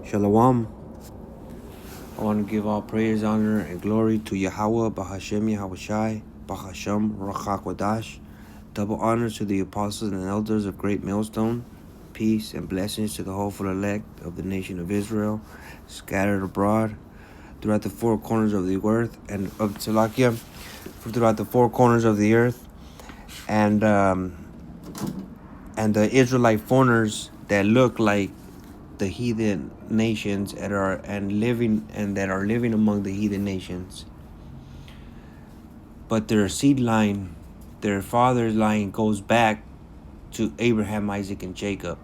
Shalom. I want to give all praise, honor, and glory to Yahweh, Bahashem Yahushai, Bahashem Rachakwadash. Double honors to the apostles and elders of Great Millstone. Peace and blessings to the hopeful elect of the nation of Israel, scattered abroad throughout the four corners of the earth, and of Tzalakia, throughout the four corners of the earth, and the Israelite foreigners that look like the heathen nations that are living among the heathen nations, but their seed line, their father's line, goes back to Abraham, Isaac, and Jacob.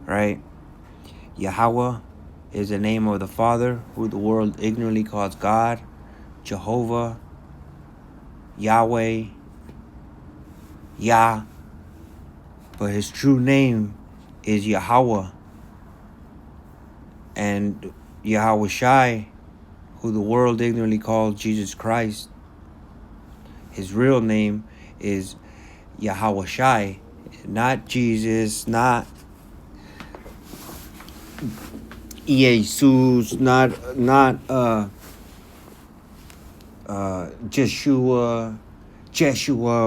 Right? Yahweh is the name of the Father, who the world ignorantly calls God, Jehovah, Yahweh, Yah, but his true name is Yahweh. And Yahushai, who the world ignorantly calls Jesus Christ, his real name is Yahushai, not Jesus, not Jesus, not Jeshua,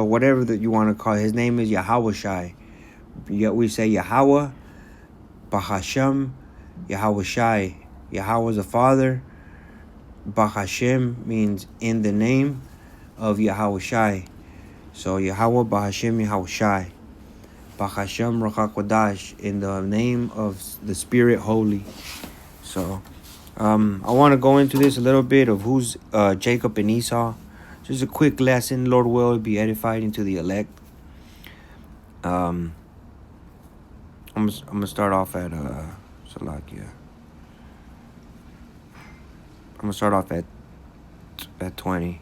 whatever that you want to call it. His name is Yahushai. Yet we say Yahweh, Bahashem, Yahushai. Yahweh is the Father. Bahashem means in the name of Yahushai. So Yahweh, Bahashem, Yahushai. Bahashem Rachakwadash, in the name of the Spirit Holy. So I want to go into this a little bit of who's Jacob and Esau. Just a quick lesson. Lord will be edified into the elect. I'm gonna start off at Salakia. I'm gonna start off at 20.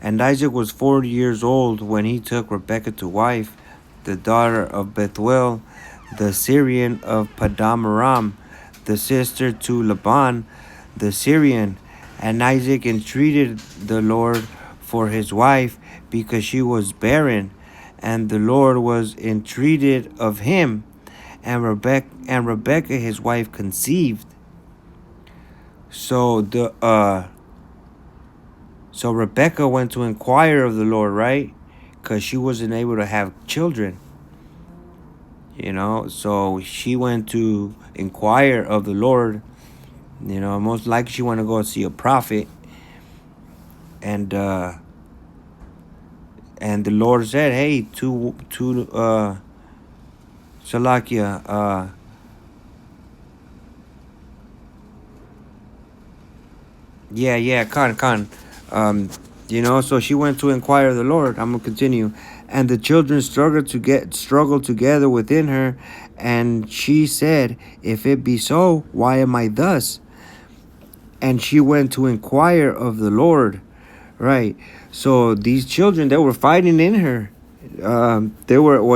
And Isaac was 40 years old when he took Rebekah to wife, the daughter of Bethuel, the Syrian of Padamaram, the sister to Laban, the Syrian. And Isaac entreated the Lord for his wife, because she was barren, and the Lord was entreated of him, and Rebekah his wife conceived. So Rebekah went to inquire of the Lord, right? Because she wasn't able to have children. So she went to inquire of the Lord. Most likely she went to go see a prophet. And the Lord said, hey, to Salakia, Khan. So she went to inquire of the Lord. I'm gonna continue. And the children struggled together within her, and she said, if it be so, why am I thus? And she went to inquire of the Lord. Right. So these children, they were fighting in her.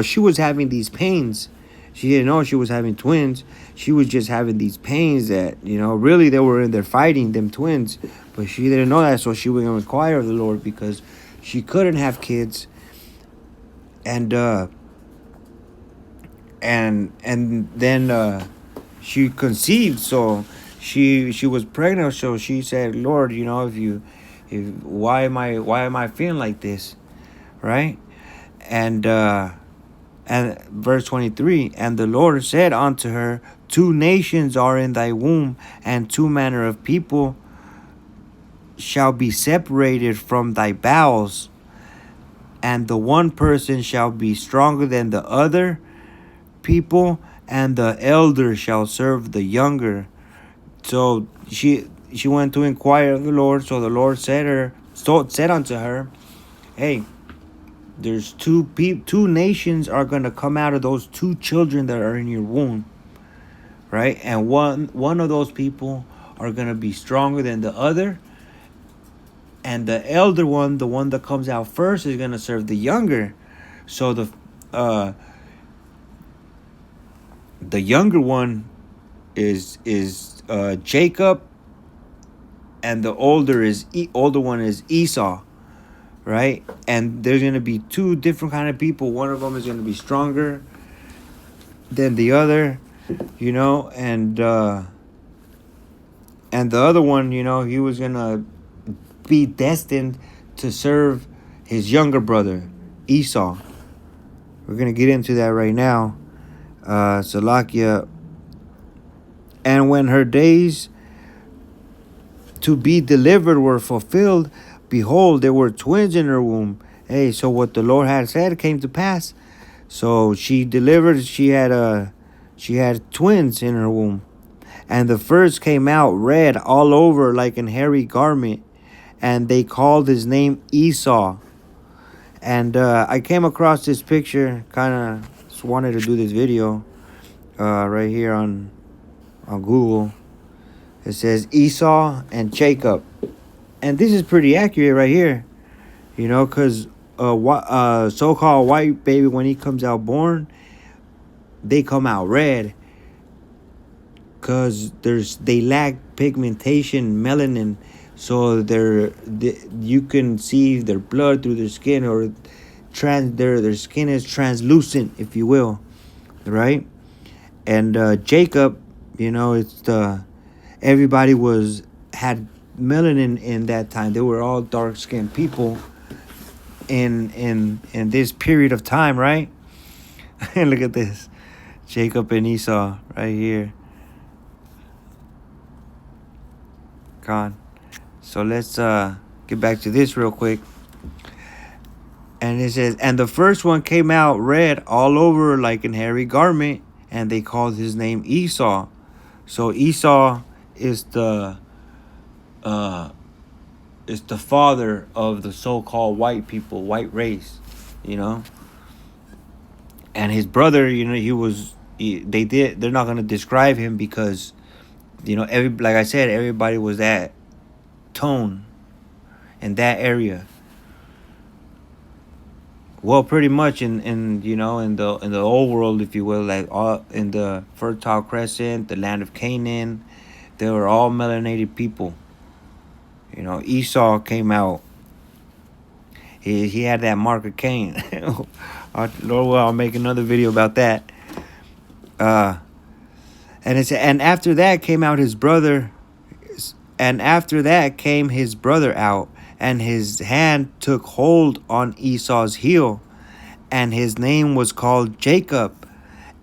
She was having these pains. She didn't know she was having twins. She was just having these pains that, really they were in there fighting, them twins. But she didn't know that, so she went to inquire of the Lord because she couldn't have kids. And then she conceived, so she was pregnant. So she said, Lord, why am I feeling like this, right? And verse 23, and the Lord said unto her, 2 nations are in thy womb, and 2 manner of people shall be separated from thy bowels, and the one person shall be stronger than the other people, and the elder shall serve the younger. So she went to inquire of the Lord. So the Lord said unto her, hey, there's 2 nations are going to come out of those 2 children that are in your womb, right? And one of those people are going to be stronger than the other, and the elder one, the one that comes out first, is going to serve the younger. So the younger one is Jacob, and the older one is Esau, right? And there's going to be 2 different kind of people. One of them is going to be stronger than the other, and And the other one, you know, he was gonna be destined to serve his younger brother, Esau. We're gonna get into that right now. Salakia. And when her days to be delivered were fulfilled, behold, there were twins in her womb. Hey, so what the Lord had said came to pass. So she delivered. She had twins in her womb, and the first came out red all over like an hairy garment, and they called his name Esau. And I came across this picture, kind of just wanted to do this video, right here on Google. It says Esau and Jacob, and this is pretty accurate right here, you know, because so-called white baby, when he comes out born, they come out red, because they lack pigmentation, melanin, so you can see their blood through their skin, or their skin is translucent, if you will, right? And Jacob, you know, it's the everybody had melanin in that time. They were all dark skinned people in this period of time, right? And look at this, Jacob and Esau right here. God. So let's get back to this real quick. And it says, and the first one came out red all over like an hairy garment, and they called his name Esau. So Esau is the father of the so-called white people, white race, you know. And his brother, you know, they're not gonna describe him because, you know, like I said, everybody was that tone in that area. Well, pretty much in you know, in the old world, if you will, like all in the Fertile Crescent, the land of Canaan, they were all melanated people. You know, Esau came out. He had that mark of Cain. Lord, well, I'll make another video about that. And after that came out his brother, and after that came his brother out, and his hand took hold on Esau's heel, and his name was called Jacob.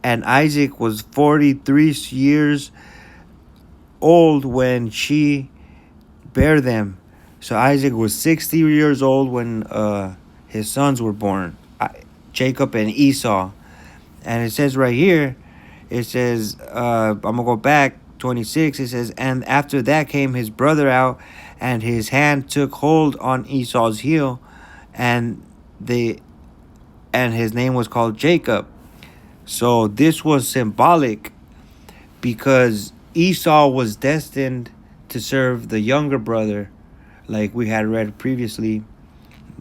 And Isaac was 43 years old when she bare them. So Isaac was 60 years old when his sons were born, Jacob and Esau. And it says right here, it says, I'm going to go back, 26, it says, and after that came his brother out, and his hand took hold on Esau's heel, and his name was called Jacob. So this was symbolic, because Esau was destined to serve the younger brother, like we had read previously,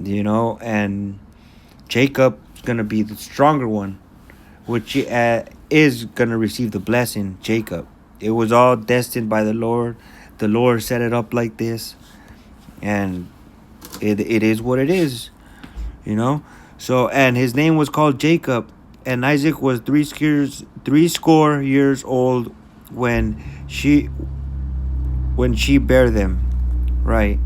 you know, and Jacob's going to be the stronger one, which is going to receive the blessing, Jacob. It was all destined by the Lord. The Lord set it up like this, and it is what it is, you know. So, and his name was called Jacob, and Isaac was 80 years old when she bare them, right?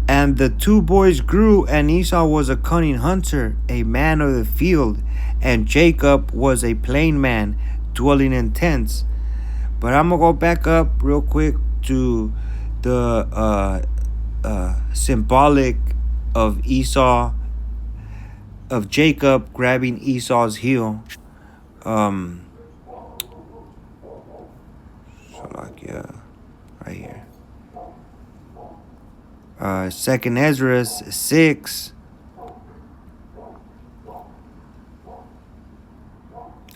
And the two boys grew, and Esau was a cunning hunter, a man of the field, and Jacob was a plain man, dwelling in tents. But I'm going to go back up real quick to the symbolic of Esau, of Jacob grabbing Esau's heel. So like, yeah, right here. 2nd Ezra 6.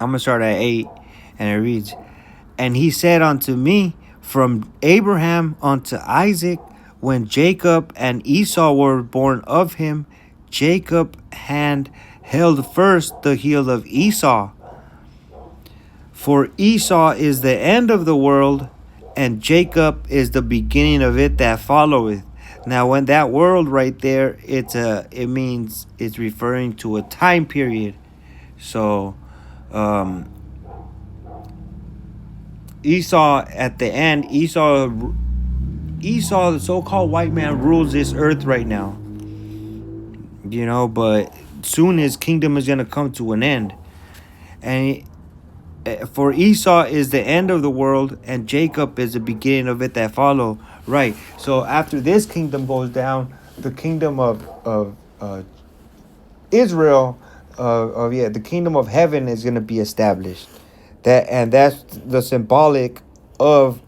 I'm going to start at 8, and it reads, and he said unto me, from Abraham unto Isaac, when Jacob and Esau were born of him, Jacob's hand held first the heel of Esau. For Esau is the end of the world, and Jacob is the beginning of it that followeth. Now, when that world right there, it means it's referring to a time period. So, Esau at the end, Esau, the so-called white man, rules this earth right now. You know, but soon his kingdom is gonna come to an end, and for Esau is the end of the world, and Jacob is the beginning of it that follow. Right. So after this kingdom goes down, the kingdom of Israel, the kingdom of heaven is gonna be established. That's the symbolic of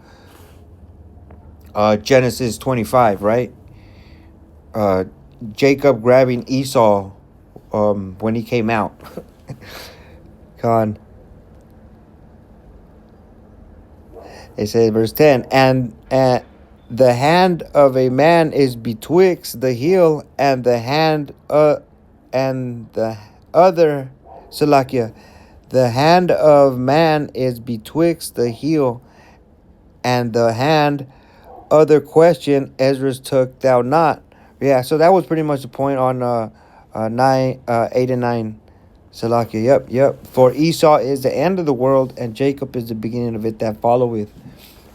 Genesis 25, right? Uh, Jacob grabbing Esau when he came out. Con. It says, verse 10, and the hand of a man is betwixt the heel and the hand and the other, Salakia, the hand of man is betwixt the heel and the hand. Other question, Ezra's took thou not. Yeah, so that was pretty much the point on 8 and 9. Salakia, yep. For Esau is the end of the world, and Jacob is the beginning of it that followeth.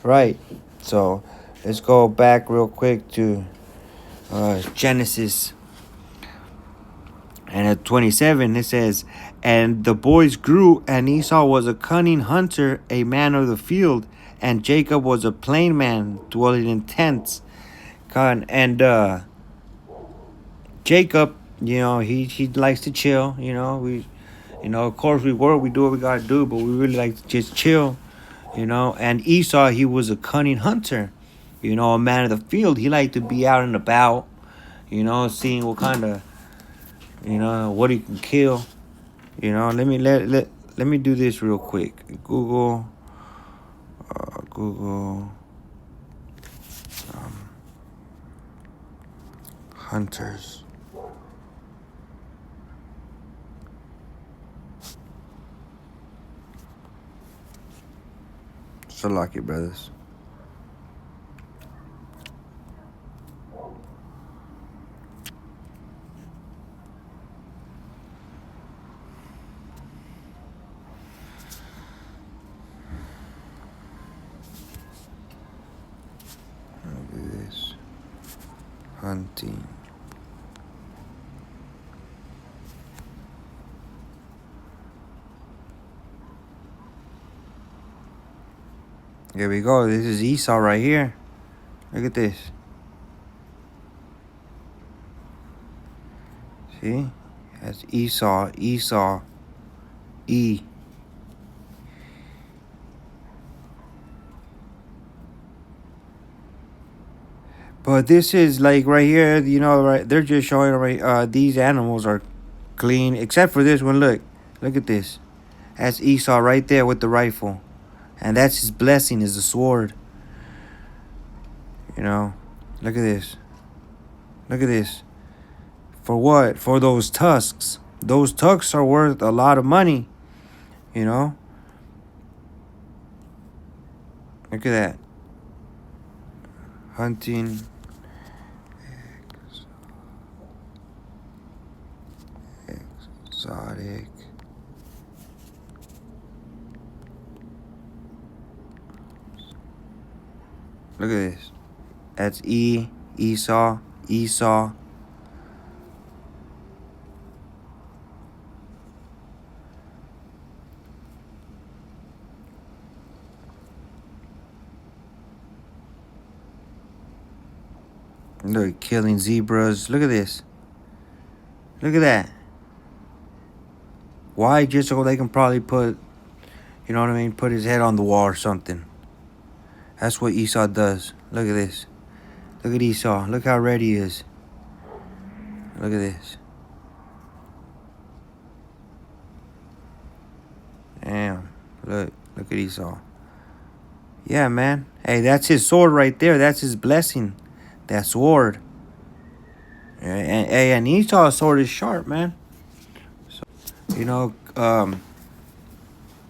Right. So let's go back real quick to Genesis. And at 27, it says, and the boys grew, and Esau was a cunning hunter, a man of the field, and Jacob was a plain man, dwelling in tents. And Jacob, he likes to chill. Of course we work, we do what we gotta do, but we really like to just chill. And Esau, he was a cunning hunter, a man of the field. He liked to be out and about, seeing what kind of, what he can kill. Let me do this real quick. Google hunters. So lucky, brothers. Look at this. Hunting. Here we go. This is Esau right here. Look at this. See? That's Esau. E. But this is like right here, right? They're just showing right. These animals are clean, except for this one. Look at this. That's Esau right there with the rifle, and that's his blessing, is the sword. Look at this. Look at this. For what? For those tusks. Those tusks are worth a lot of money. Look at that. Hunting. Exotic. Look at this. That's Esau. Look, killing zebras. Look at this. Look at that. Why? Just so they can probably put, put his head on the wall or something. That's what Esau does. Look at this. Look at Esau. Look how red he is. Look at this. Damn. Look at Esau. Yeah, man. Hey, that's his sword right there. That's his blessing. That sword. And Esau's sword is sharp, man. So,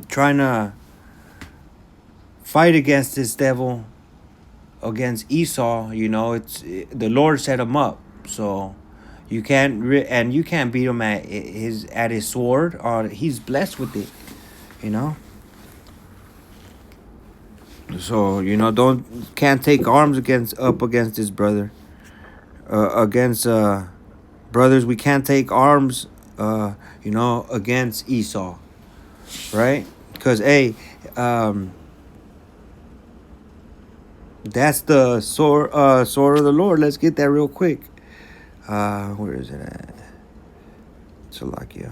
trying to fight against this devil, against Esau, it's the Lord set him up. So you can't beat him at his sword, or he's blessed with it. So can't take arms against his brother. Against brothers, we can't take arms. Against Esau, right? Because um, that's the sword of the Lord. Let's get that real quick. Where is it at? Salakia.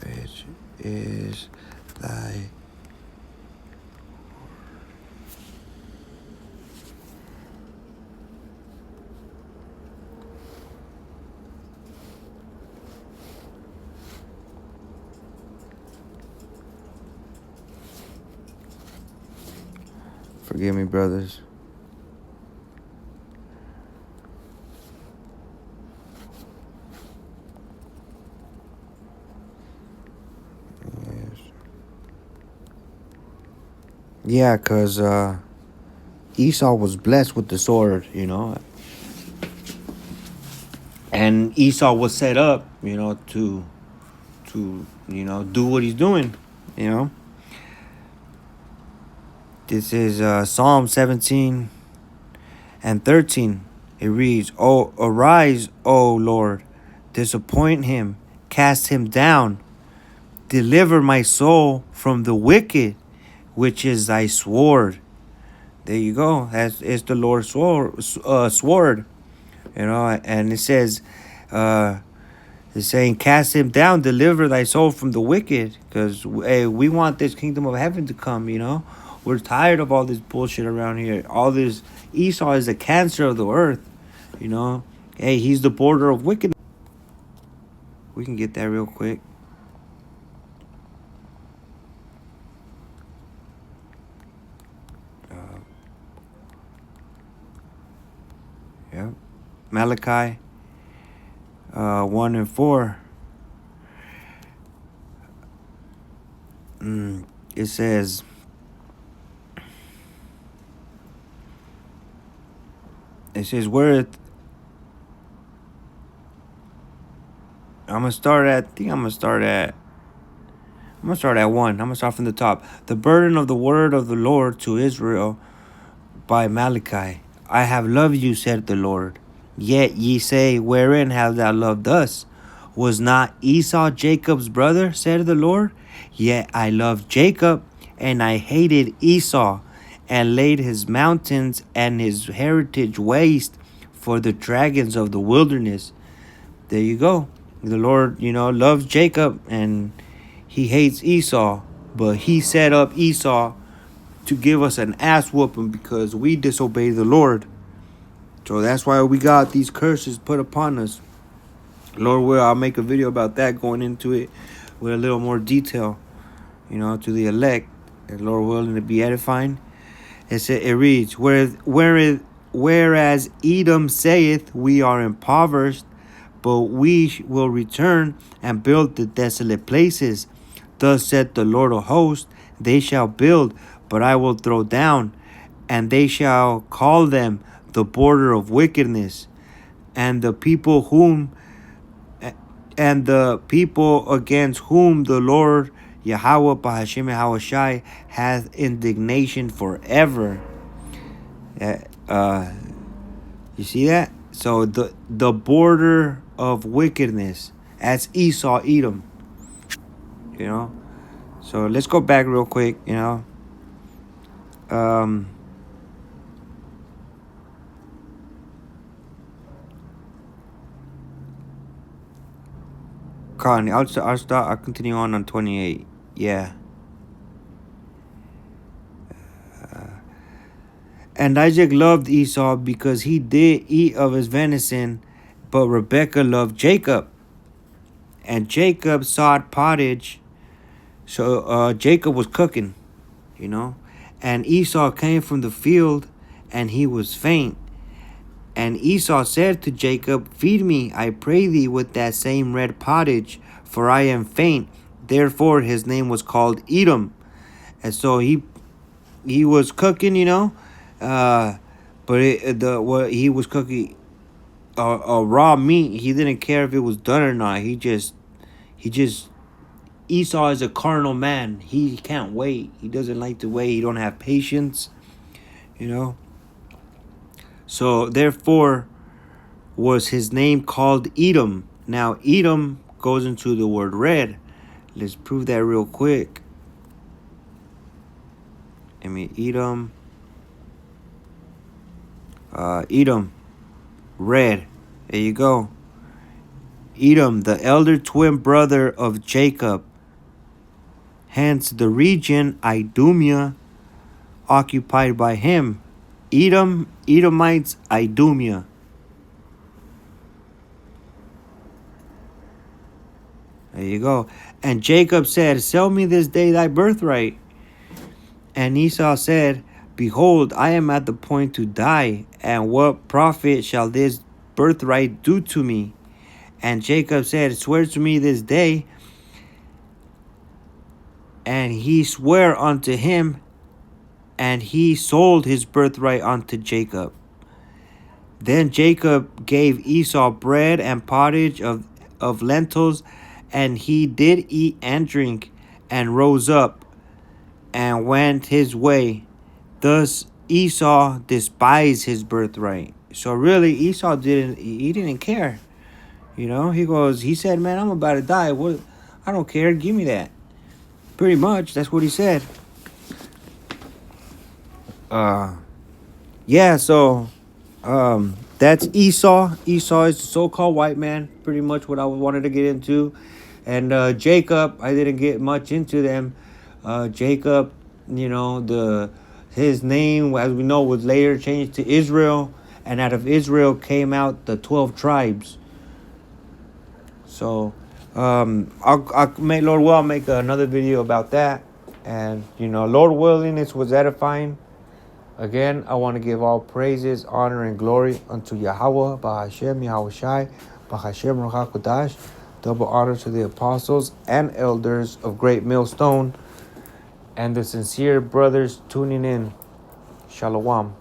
Which is thy. Forgive me, brothers. Yes. Yeah, because Esau was blessed with the sword, and Esau was set up, to do what he's doing, you know. This is Psalm 17 and 13. It reads, "Oh, arise, O Lord, disappoint him, cast him down, deliver my soul from the wicked, which is thy sword." There you go. It's the Lord's sword, and it says, it's saying, cast him down, deliver thy soul from the wicked, because we want this kingdom of heaven to come. We're tired of all this bullshit around here. All this Esau is the cancer of the earth. He's the border of wickedness. We can get that real quick. Yeah, Malachi 1 and 4. It says, where I'm gonna start at. I think I'm gonna start at. I'm gonna start at 1. I'm gonna start from the top. The burden of the word of the Lord to Israel by Malachi. I have loved you, said the Lord. Yet ye say, wherein hast thou loved us? Was not Esau Jacob's brother, said the Lord? Yet I loved Jacob, and I hated Esau, and laid his mountains and his heritage waste for the dragons of the wilderness. There you go. The Lord, loves Jacob, and he hates Esau, but he set up Esau to give us an ass whooping because we disobey the Lord. So that's why we got these curses put upon us. Lord will, I'll make a video about that, going into it with a little more detail, to the elect. And Lord willing to be edifying. It reads, whereas Edom saith, we are impoverished, but we will return and build the desolate places. Thus said the Lord of hosts, they shall build, but I will throw down, and they shall call them the border of wickedness, and the people against whom the Lord Yahweh Bahashim Hawashai hath indignation forever. You see that? So the border of wickedness, that's Esau, Edom. So let's go back real quick. Connie, I'll continue on 28. Yeah. And Isaac loved Esau because he did eat of his venison, but Rebekah loved Jacob. And Jacob sought pottage, so Jacob was cooking, And Esau came from the field, and he was faint. And Esau said to Jacob, feed me, I pray thee, with that same red pottage, for I am faint. Therefore his name was called Edom. And so he was cooking, but he was cooking a raw meat. He didn't care if it was done or not. He He just Esau is a carnal man. He can't wait. He doesn't like to wait. He don't have patience, you know. So therefore was his name called Edom. Now Edom goes into the word red. Let's prove that real quick. I mean Edom. Edom, red. There you go. Edom, the elder twin brother of Jacob. Hence the region Idumea occupied by him. Edom, Edomites, Idumea. There you go. And Jacob said, sell me this day thy birthright. And Esau said, behold, I am at the point to die, and what profit shall this birthright do to me? And Jacob said, swear to me this day. And he sware unto him, and he sold his birthright unto Jacob. Then Jacob gave Esau bread and pottage of lentils, and he did eat and drink, and rose up, and went his way. Thus Esau despised his birthright. So really, Esau didn't care. You know, he said, man, I'm about to die. What? I don't care. Give me that. Pretty much, that's what he said. Yeah, so that's Esau. Esau is the so-called white man, pretty much what I wanted to get into. And Jacob, I didn't get much into them. Jacob, you know, his name, as we know, was later changed to Israel, and out of Israel came out the 12 tribes. So I'll make, Lord will, I'll make another video about that. And you know, Lord willing, this was edifying. Again, I want to give all praises, honor, and glory unto Yahweh, Bahashem, Yahweh Shai, Bahashem, Ruach HaKodesh. Double honor to the apostles and elders of Great Millstone and the sincere brothers tuning in. Shalom.